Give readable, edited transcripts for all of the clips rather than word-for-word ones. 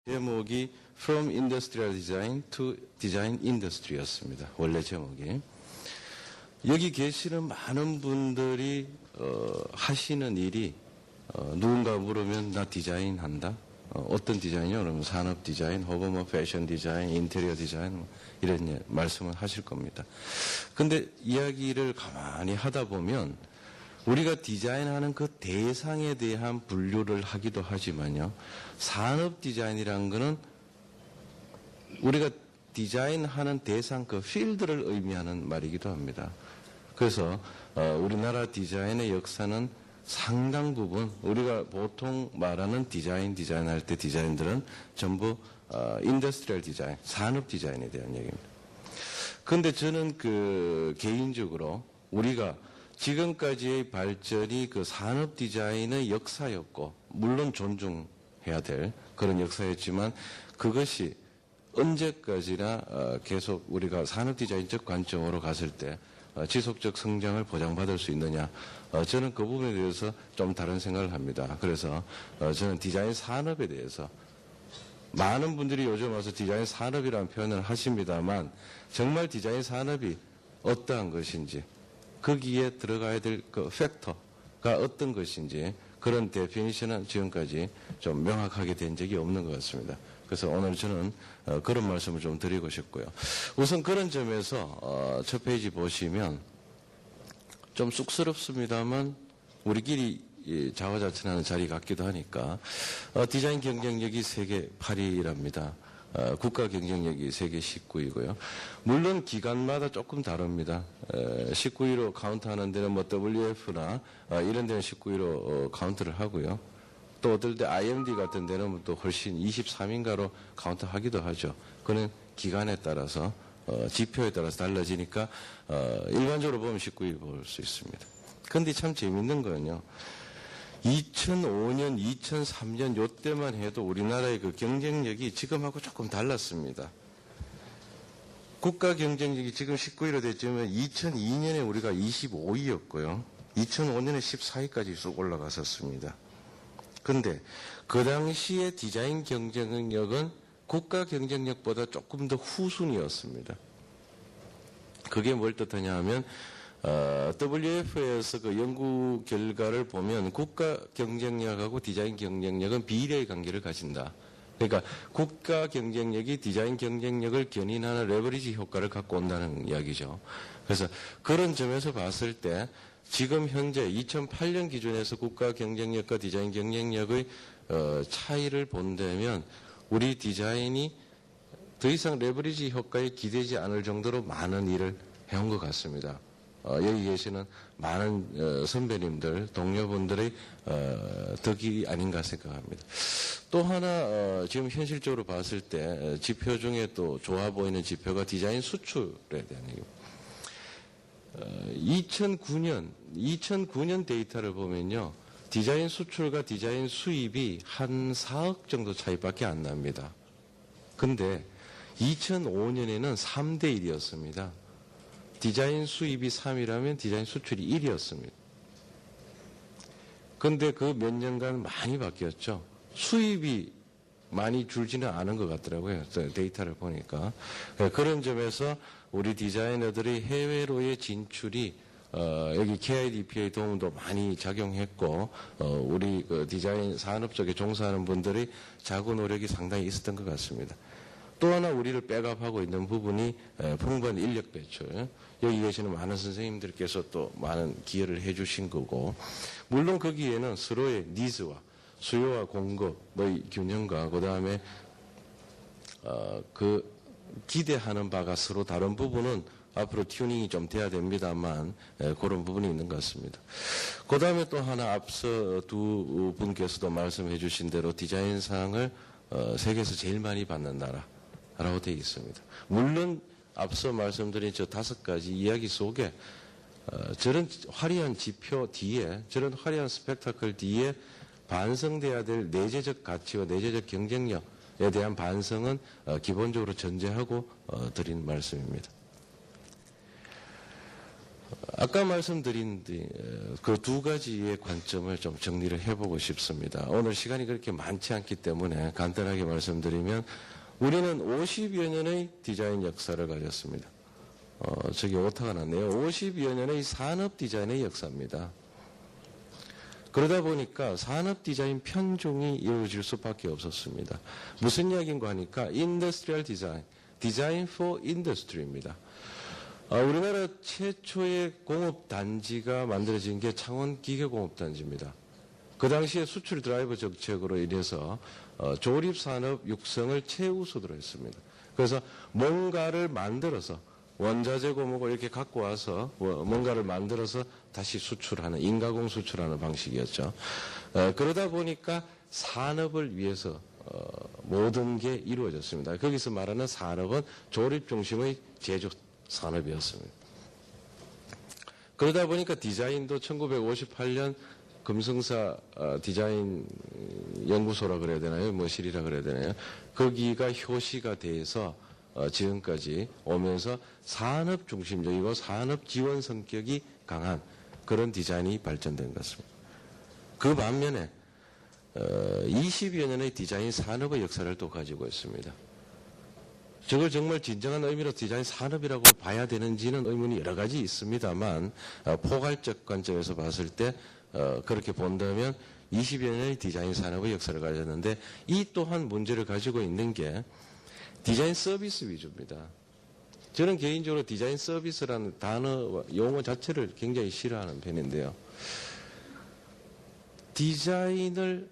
제목이 From Industrial Design to Design Industry였습니다. 원래 제목이. 여기 계시는 많은 분들이 하시는 일이 누군가 물으면 나 디자인한다. 어떤 디자인이요? 그러면 산업 디자인, 혹은 뭐 패션 디자인, 인테리어 디자인 이런 말씀을 하실 겁니다. 근데 이야기를 가만히 하다 보면 우리가 디자인하는 그 대상에 대한 분류를 하기도 하지만요. 산업 디자인이라는 거는 우리가 디자인하는 대상 그 필드를 의미하는 말이기도 합니다. 그래서 우리나라 디자인의 역사는 상당 부분 우리가 보통 말하는 디자인할 때 디자인들은 전부 인더스트리얼 디자인, 산업 디자인에 대한 얘기입니다. 그런데 저는 개인적으로 우리가 지금까지의 발전이 그 산업 디자인의 역사였고, 물론 존중해야 될 그런 역사였지만 그것이 언제까지나 계속 우리가 산업 디자인적 관점으로 갔을 때 지속적 성장을 보장받을 수 있느냐. 저는 그 부분에 대해서 좀 다른 생각을 합니다. 그래서 저는 디자인 산업에 대해서 많은 분들이 요즘 와서 디자인 산업이라는 표현을 하십니다만 정말 디자인 산업이 어떠한 것인지 거기에 들어가야 될 그 팩터가 어떤 것인지 그런 데피니션은 지금까지 좀 명확하게 된 적이 없는 것 같습니다. 그래서 오늘 저는 그런 말씀을 좀 드리고 싶고요. 우선 그런 점에서 첫 페이지 보시면 좀 쑥스럽습니다만 우리끼리 자화자찬하는 자리 같기도 하니까 디자인 경쟁력이 세계 8위랍니다. 국가 경쟁력이 세계 19위고요. 물론 기관마다 조금 다릅니다. 19위로 카운트하는 데는 뭐 WF나 이런 데는 19위로 카운트를 하고요. 또 어떨 때 IMD 같은 데는 또 훨씬 23인가로 카운트하기도 하죠. 그는 기관에 따라서 지표에 따라서 달라지니까 일반적으로 보면 19위 볼 수 있습니다. 그런데 참 재밌는 건요. 2005년, 2003년 요때만 해도 우리나라의 그 경쟁력이 지금하고 조금 달랐습니다. 국가 경쟁력이 지금 19위로 됐지만 2002년에 우리가 25위였고요. 2005년에 14위까지 쑥 올라갔었습니다. 그런데 그 당시의 디자인 경쟁력은 국가 경쟁력보다 조금 더 후순위였습니다. 그게 뭘 뜻하냐 하면 WF에서 그 연구 결과를 보면 국가 경쟁력하고 디자인 경쟁력은 비례의 관계를 가진다. 그러니까 국가 경쟁력이 디자인 경쟁력을 견인하는 레버리지 효과를 갖고 온다는 이야기죠. 그래서 그런 점에서 봤을 때 지금 현재 2008년 기준에서 국가 경쟁력과 디자인 경쟁력의 차이를 본다면 우리 디자인이 더 이상 레버리지 효과에 기대지 않을 정도로 많은 일을 해온 것 같습니다. 여기 계시는 많은 선배님들, 동료분들의 덕이 아닌가 생각합니다. 또 하나 지금 현실적으로 봤을 때 지표 중에 또 좋아 보이는 지표가 디자인 수출에 대한 얘기입니다. 2009년 데이터를 보면요. 디자인 수출과 디자인 수입이 한 4억 정도 차이밖에 안 납니다. 근데 2005년에는 3대 1이었습니다. 디자인 수입이 3이라면 디자인 수출이 1이었습니다. 그런데 그 몇 년간 많이 바뀌었죠. 수입이 많이 줄지는 않은 것 같더라고요. 데이터를 보니까. 그런 점에서 우리 디자이너들이 해외로의 진출이 여기 KIDP의 도움도 많이 작용했고 우리 그 디자인 산업 쪽에 종사하는 분들이 자구 노력이 상당히 있었던 것 같습니다. 또 하나 우리를 백업하고 있는 부분이 풍부한 인력 배출. 여기 계시는 많은 선생님들께서 또 많은 기여를 해주신 거고, 물론 거기에는 서로의 니즈와 수요와 공급의 균형과 그 다음에 그 기대하는 바가 서로 다른 부분은 앞으로 튜닝이 좀 돼야 됩니다만 그런 부분이 있는 것 같습니다. 그 다음에 또 하나 앞서 두 분께서도 말씀해 주신 대로 디자인상을 세계에서 제일 많이 받는 나라라고 되어 있습니다. 물론 앞서 말씀드린 저 5가지 이야기 속에 저런 화려한 지표 뒤에, 저런 화려한 스펙타클 뒤에 반성돼야 될 내재적 가치와 내재적 경쟁력에 대한 반성은 기본적으로 전제하고 드린 말씀입니다. 아까 말씀드린 그 두 가지의 관점을 좀 정리를 해보고 싶습니다. 오늘 시간이 그렇게 많지 않기 때문에 간단하게 말씀드리면 우리는 50여 년의 디자인 역사를 가졌습니다. 저기 오타가 났네요. 50여 년의 산업 디자인의 역사입니다. 그러다 보니까 산업 디자인 편중이 이루어질 수밖에 없었습니다. 무슨 이야기인가 하니까 인더스트리얼 디자인, 디자인 포 인더스트리입니다. 우리나라 최초의 공업단지가 만들어진 게 창원기계공업단지입니다. 그 당시에 수출 드라이버 정책으로 인해서 조립산업 육성을 최우선으로 했습니다. 그래서 뭔가를 만들어서 원자재 고목을 이렇게 갖고 와서 뭔가를 만들어서 다시 수출하는, 인가공 수출하는 방식이었죠. 그러다 보니까 산업을 위해서 모든 게 이루어졌습니다. 거기서 말하는 산업은 조립 중심의 제조 산업이었습니다. 그러다 보니까 디자인도 1958년 금성사 디자인 연구소라 그래야 되나요? 뭐실이라 그래야 되나요? 거기가 효시가 돼서 지금까지 오면서 산업 중심적이고 산업 지원 성격이 강한 그런 디자인이 발전된 것 같습니다. 그 반면에 20여 년의 디자인 산업의 역사를 또 가지고 있습니다. 저걸 정말 진정한 의미로 디자인 산업이라고 봐야 되는지는 의문이 여러 가지 있습니다만 포괄적 관점에서 봤을 때 그렇게 본다면 20여 년의 디자인 산업의 역사를 가졌는데 이 또한 문제를 가지고 있는 게 디자인 서비스 위주입니다. 저는 개인적으로 디자인 서비스라는 단어, 용어 자체를 굉장히 싫어하는 편인데요. 디자인을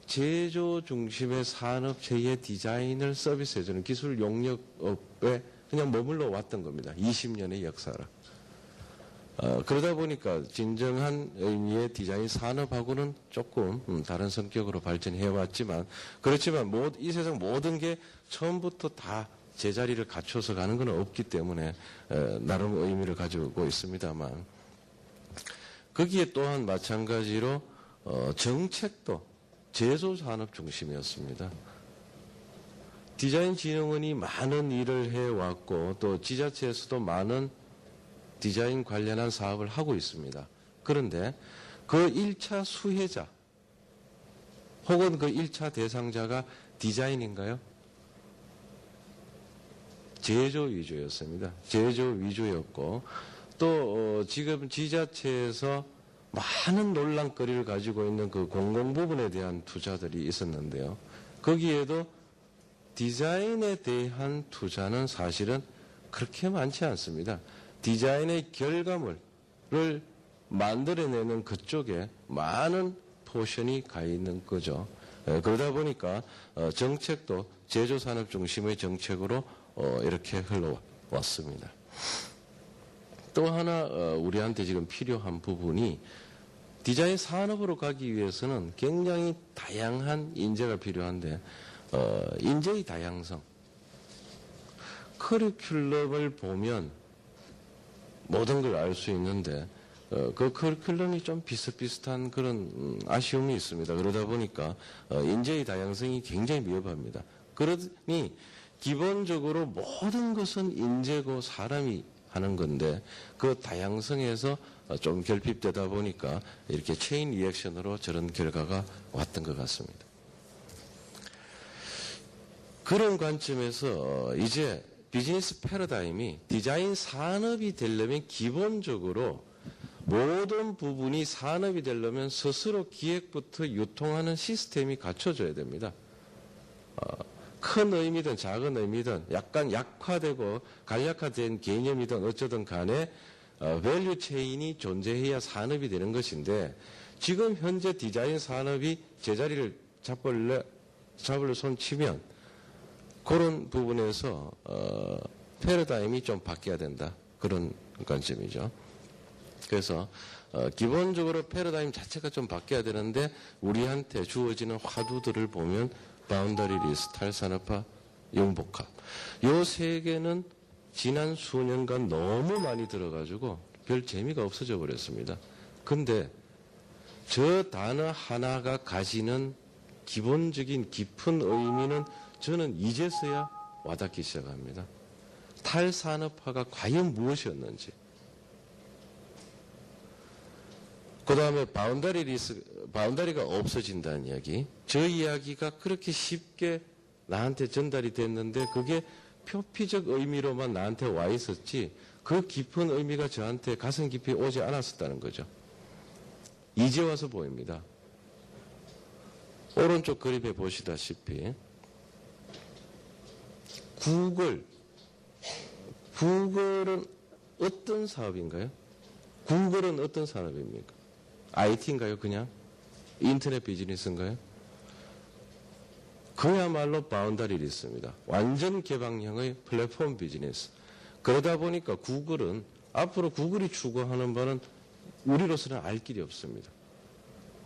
제조 중심의 산업체의 디자인을 서비스해주는 기술 용역업에 그냥 머물러 왔던 겁니다. 20년의 역사라. 그러다 보니까 진정한 의미의 디자인 산업하고는 조금 다른 성격으로 발전해왔지만 그렇지만 이 세상 모든 게 처음부터 다 제자리를 갖춰서 가는 건 없기 때문에 나름 의미를 가지고 있습니다만 거기에 또한 마찬가지로 정책도 제조산업 중심이었습니다. 디자인진흥원이 많은 일을 해왔고 또 지자체에서도 많은 디자인 관련한 사업을 하고 있습니다. 그런데 그 1차 수혜자 혹은 그 1차 대상자가 디자인인가요? 제조 위주였습니다. 제조 위주였고 또 지금 지자체에서 많은 논란거리를 가지고 있는 그 공공 부분에 대한 투자들이 있었는데요. 거기에도 디자인에 대한 투자는 사실은 그렇게 많지 않습니다. 디자인의 결과물을 만들어내는 그쪽에 많은 포션이 가 있는 거죠. 그러다 보니까 정책도 제조산업 중심의 정책으로 이렇게 흘러왔습니다. 또 하나 우리한테 지금 필요한 부분이 디자인 산업으로 가기 위해서는 굉장히 다양한 인재가 필요한데 인재의 다양성. 커리큘럼을 보면 모든 걸 알 수 있는데 그 커리큘럼이 좀 비슷비슷한 그런 아쉬움이 있습니다. 그러다 보니까 인재의 다양성이 굉장히 미흡합니다. 그러니 기본적으로 모든 것은 인재고 사람이 하는 건데 그 다양성에서 좀 결핍되다 보니까 이렇게 체인 리액션으로 저런 결과가 왔던 것 같습니다. 그런 관점에서 이제 비즈니스 패러다임이 디자인 산업이 되려면 기본적으로 모든 부분이 산업이 되려면 스스로 기획부터 유통하는 시스템이 갖춰져야 됩니다. 큰 의미든 작은 의미든 약간 약화되고 간략화된 개념이든 어쩌든 간에 밸류 체인이 존재해야 산업이 되는 것인데 지금 현재 디자인 산업이 제자리를 잡을 손 치면 그런 부분에서 패러다임이 좀 바뀌어야 된다. 그런 관점이죠. 그래서 기본적으로 패러다임 자체가 좀 바뀌어야 되는데 우리한테 주어지는 화두들을 보면 바운더리 리스, 탈산업화, 융복합. 요 세 개는 지난 수년간 너무 많이 들어가지고 별 재미가 없어져 버렸습니다. 근데 저 단어 하나가 가지는 기본적인 깊은 의미는 저는 이제서야 와닿기 시작합니다. 탈산업화가 과연 무엇이었는지. 그 다음에 바운다리가 없어진다는 이야기. 저 이야기가 그렇게 쉽게 나한테 전달이 됐는데 그게 표피적 의미로만 나한테 와 있었지 그 깊은 의미가 저한테 가슴 깊이 오지 않았었다는 거죠. 이제 와서 보입니다. 오른쪽 그림에 보시다시피 구글은 어떤 사업인가요? 구글은 어떤 산업입니까? IT인가요? 그냥? 인터넷 비즈니스인가요? 그야말로 바운다리를 있습니다. 완전 개방형의 플랫폼 비즈니스. 그러다 보니까 구글은 앞으로 구글이 추구하는 바는 우리로서는 알 길이 없습니다.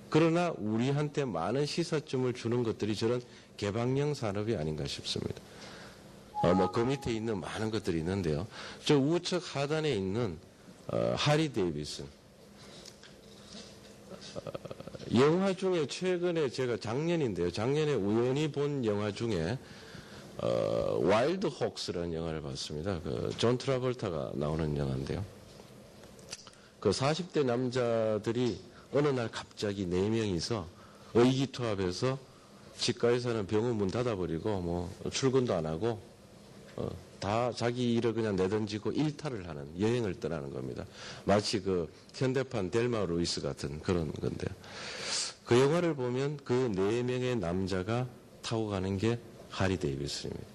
그러나 우리한테 많은 시사점을 주는 것들이 저런 개방형 산업이 아닌가 싶습니다. 그 밑에 있는 많은 것들이 있는데요. 저 우측 하단에 있는 하리 데이비슨. 영화 중에 최근에 제가 작년에 우연히 본 영화 중에 와일드 혹스라는 영화를 봤습니다. 존 트라볼타가 나오는 영화인데요. 그 40대 남자들이 어느 날 갑자기 4명이서 의기투합해서 치과에서는 병원 문 닫아버리고 출근도 안 하고 다 자기 일을 그냥 내던지고 일탈을 하는 여행을 떠나는 겁니다. 마치 현대판 델마 루이스 같은 그런 건데요. 그 영화를 보면 그 4명의 남자가 타고 가는 게 하리 데이비슨입니다.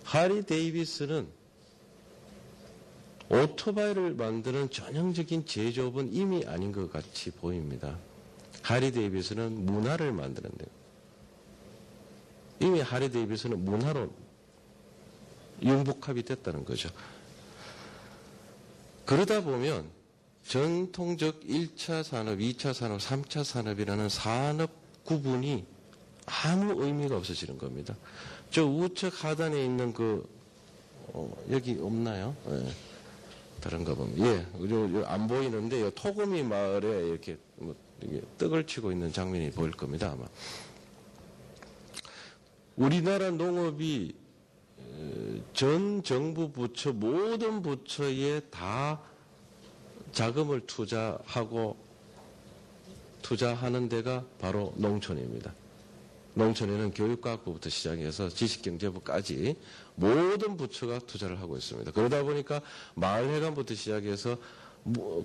하리 데이비슨은 오토바이를 만드는 전형적인 제조업은 이미 아닌 것 같이 보입니다. 하리 데이비슨은 문화를 만드는데요. 이미 하리 데이비슨은 문화로 융복합이 됐다는 거죠. 그러다 보면 전통적 1차 산업, 2차 산업, 3차 산업이라는 산업 구분이 아무 의미가 없어지는 겁니다. 저 우측 하단에 있는 여기 없나요? 네. 다른가 보면. 예, 안 보이는데, 토고미 마을에 이렇게 떡을 치고 있는 장면이 보일 겁니다, 아마. 우리나라 농업이 전 정부 부처, 모든 부처에 다 자금을 투자하는 데가 바로 농촌입니다. 농촌에는 교육과학부부터 시작해서 지식경제부까지 모든 부처가 투자를 하고 있습니다. 그러다 보니까 마을회관부터 시작해서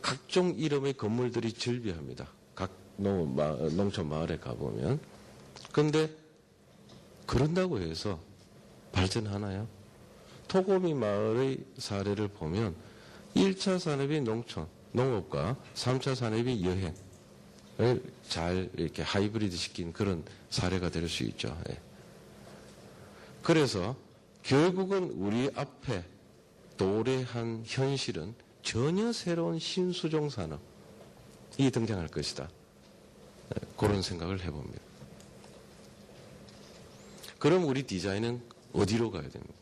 각종 이름의 건물들이 즐비합니다. 각 농촌 마을에 가보면. 그런데 그런다고 해서 발전하나요? 토고미 마을의 사례를 보면 1차 산업이 농촌, 농업과 3차 산업이 여행을 잘 이렇게 하이브리드 시킨 그런 사례가 될 수 있죠. 예. 그래서 결국은 우리 앞에 도래한 현실은 전혀 새로운 신수종 산업이 등장할 것이다. 그런 생각을 해봅니다. 그럼 우리 디자인은 어디로 가야 됩니까?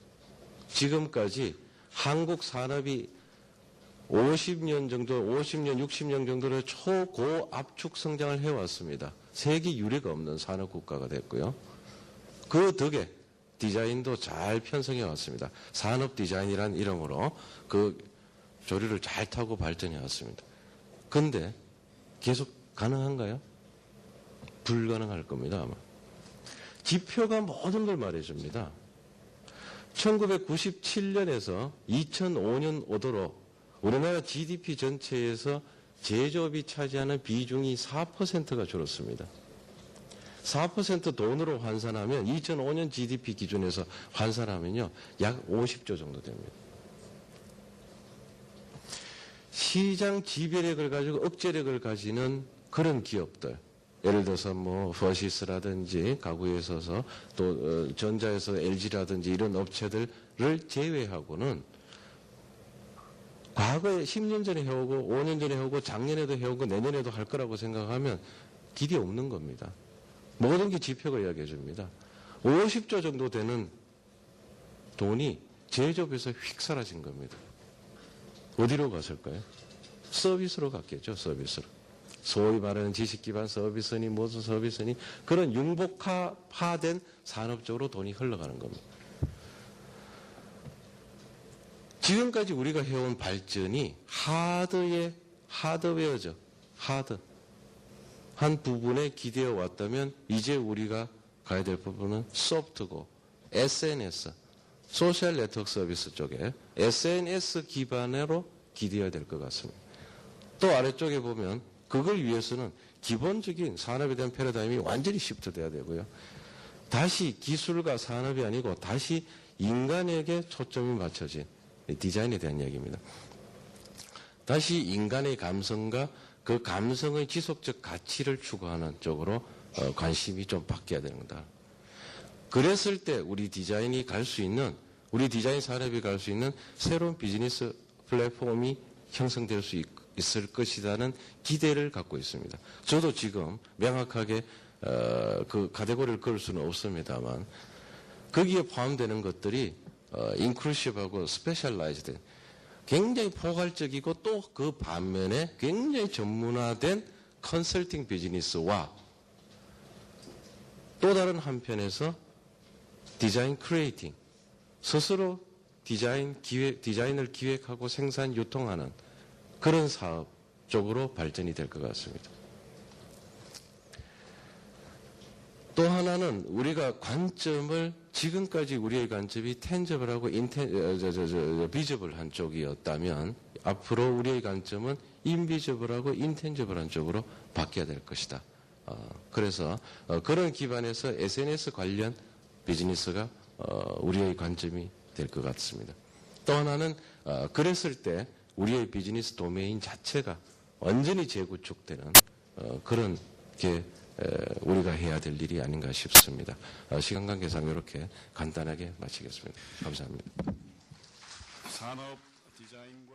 지금까지 한국 산업이 50년, 60년 정도의 초고압축 성장을 해왔습니다. 세계 유례가 없는 산업 국가가 됐고요. 그 덕에 디자인도 잘 편성해 왔습니다. 산업 디자인이라는 이름으로 그 조류를 잘 타고 발전해 왔습니다. 그런데 계속 가능한가요? 불가능할 겁니다, 아마. 지표가 모든 걸 말해줍니다. 1997년에서 2005년 오도록 우리나라 GDP 전체에서 제조업이 차지하는 비중이 4%가 줄었습니다. 4% 돈으로 환산하면 2005년 GDP 기준에서 환산하면요 약 50조 정도 됩니다. 시장 지배력을 가지고 억제력을 가지는 그런 기업들, 예를 들어서 퍼시스라든지 가구에 있어서 또 전자에서 LG라든지 이런 업체들을 제외하고는 과거에 10년 전에 해오고 5년 전에 해오고 작년에도 해오고 내년에도 할 거라고 생각하면 길이 없는 겁니다. 모든 게 지표가 이야기해 줍니다. 50조 정도 되는 돈이 제조업에서 휙 사라진 겁니다. 어디로 갔을까요? 서비스로 갔겠죠. 서비스로. 소위 말하는 지식기반 서비스니 무슨 서비스니 그런 융복화된 산업 쪽으로 돈이 흘러가는 겁니다. 지금까지 우리가 해온 발전이 하드웨어죠. 하드. 한 부분에 기대어 왔다면 이제 우리가 가야 될 부분은 소프트고 SNS, 소셜 네트워크 서비스 쪽에 SNS 기반으로 기대어야 될 것 같습니다. 또 아래쪽에 보면 그걸 위해서는 기본적인 산업에 대한 패러다임이 완전히 시프트돼야 되고요. 다시 기술과 산업이 아니고 다시 인간에게 초점이 맞춰진 디자인에 대한 얘기입니다. 다시 인간의 감성과 그 감성의 지속적 가치를 추구하는 쪽으로 관심이 좀 바뀌어야 되는 거다. 그랬을 때 우리 디자인이 갈 수 있는, 우리 디자인 산업이 갈 수 있는 새로운 비즈니스 플랫폼이 형성될 수 있을 것이라는 기대를 갖고 있습니다. 저도 지금 명확하게 그 카테고리를 그을 수는 없습니다만 거기에 포함되는 것들이 인클루시브하고 스페셜라이즈된 굉장히 포괄적이고 또 그 반면에 굉장히 전문화된 컨설팅 비즈니스와 또 다른 한편에서 디자인 크리에이팅, 스스로 디자인을 기획하고 생산, 유통하는 그런 사업 쪽으로 발전이 될 것 같습니다. 또 하나는 우리가 관점을 지금까지 우리의 관점이 텐저블하고 비저블한 쪽이었다면 앞으로 우리의 관점은 인비저블하고 인텐저블한 쪽으로 바뀌어야 될 것이다. 그래서 그런 기반에서 SNS 관련 비즈니스가 우리의 관점이 될 것 같습니다. 또 하나는 그랬을 때 우리의 비즈니스 도메인 자체가 완전히 재구축되는 그런 게 우리가 해야 될 일이 아닌가 싶습니다. 시간 관계상 이렇게 간단하게 마치겠습니다. 감사합니다. 산업 디자인과